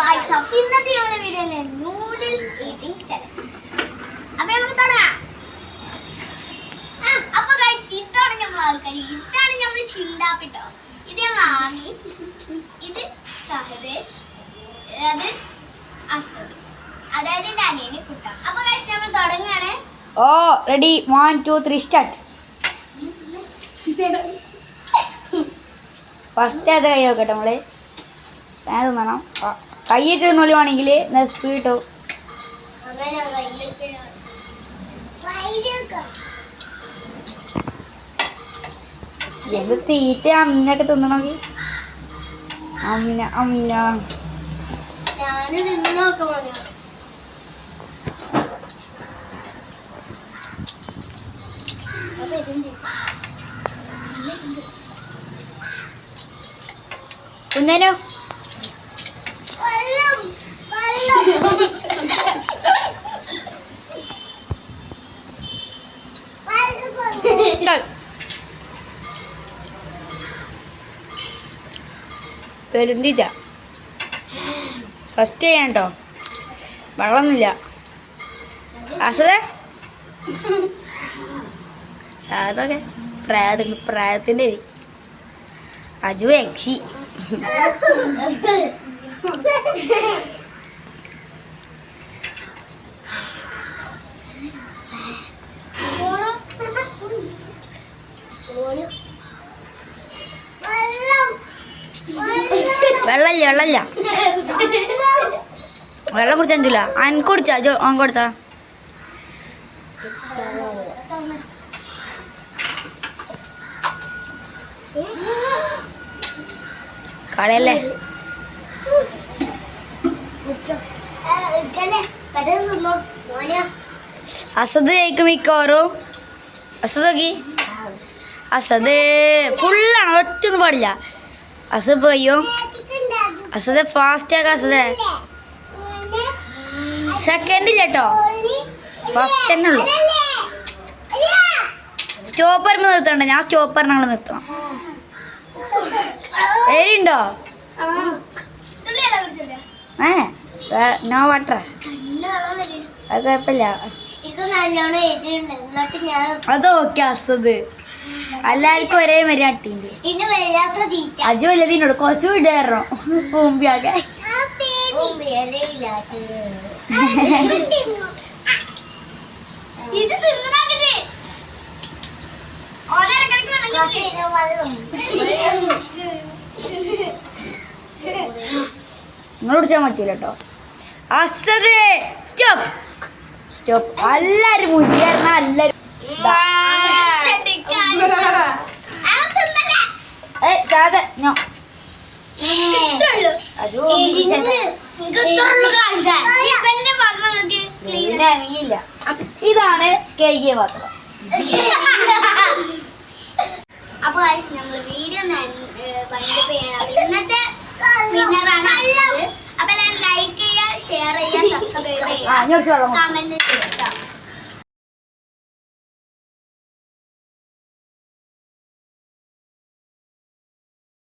Guys അപ്പോൾ ഇന്നത്തെ ഞങ്ങളുടെ വീഡിയോ നൂഡിൽസ് ഈറ്റിംഗ് ചലഞ്ച്. അപ്പോൾ നമുക്ക് തുടങ്ങാം. അപ്പോൾ ഗായ്സ് ഇതാണ് നമ്മൾ ആൾക്കാർ, ഇതാണ് നമ്മൾ ചിണ്ടാപ്പിട്ടോ. ഇത് ഞങ്ങൾ ആമി, ഇത് സഹദ്, അത് അസദ്, അതായത് എൻ്റെ അനിയന് കുട്ട. അപ്പോൾ ഗായ്സ് നമ്മൾ തുടങ്ങുകയാണ്. ഓ റെഡി 1 2 3 സ്റ്റാർട്ട്. ഫസ്റ്റ് അത് കൈ നോക്കട്ടെ നമ്മള്. ഞാൻ തിന്നണം. കൈയിട്ട് നോളിവാണെങ്കിൽ സ്പീഡ് കിട്ടും. എന്ത് തീറ്റ അമ്മയൊക്കെ തിന്നണമെങ്കിൽ അമ്മ അമ്മ കുഞ്ഞനോ പെരുന്തിറ്റ ഫസ്റ്റ് ചെയ്യാൻ കേട്ടോ. വെള്ളമൊന്നുമില്ല. അസതേ സാധൊക്കെ പ്രായത്തിൻ്റെ അജു യക്ഷി. വെള്ളമില്ല വെള്ളം കുടിച്ചില്ല. അനക്ക് കുടിച്ചാ ജോ ഓൻ കൊടുത്താ. കളയല്ലേ. അസദ് ജയിക്കും മിക്കവാറും. അസദ് നോക്കി. അസദ് ഫുള്ളാണ്, ഒറ്റൊന്നും പാടില്ല. അസദ് പോയോ. അസദ് ഫാസ്റ്റ് ആക്കാം. അസദ് സെക്കൻഡ് ഇല്ല കേട്ടോ, ഫസ്റ്റ് തന്നെ ഉള്ളു. സ്റ്റോപ്പറിന് നിർത്തണ്ട, ഞാൻ സ്റ്റോപ്പറിന് അങ്ങ് നിർത്തണം. എരിയുണ്ടോ? നോ വാട്ടർ, അത് കുഴപ്പമില്ല. അത് ഓക്കെ. അസദ് എല്ലാവർക്കും ഒരേ മരി അട്ടിണ്ട്. അജു വല്ലതിനോട് കുറച്ച് വിടാറോ പൂമ്പിയാകെ. നിങ്ങൾ കുടിച്ചാൽ പറ്റില്ല കേട്ടോ. അസദ് സ്റ്റോപ്പ് സ്റ്റോപ്പ്. എല്ലാരും മുടിയായിരുന്ന എല്ലാരും ഇതാണ് കഴുകിയ പാത്രം. അപ്പൊ നമ്മൾ വീഡിയോ ഇന്നത്തെ വിന്നറാണ്. അപ്പൊ ലൈക്ക് ചെയ്യുക, ഷെയർ ചെയ്യുക, സബ്സ്ക്രൈബ് ചെയ്യുക, കമന്റ് ചെയ്യുക.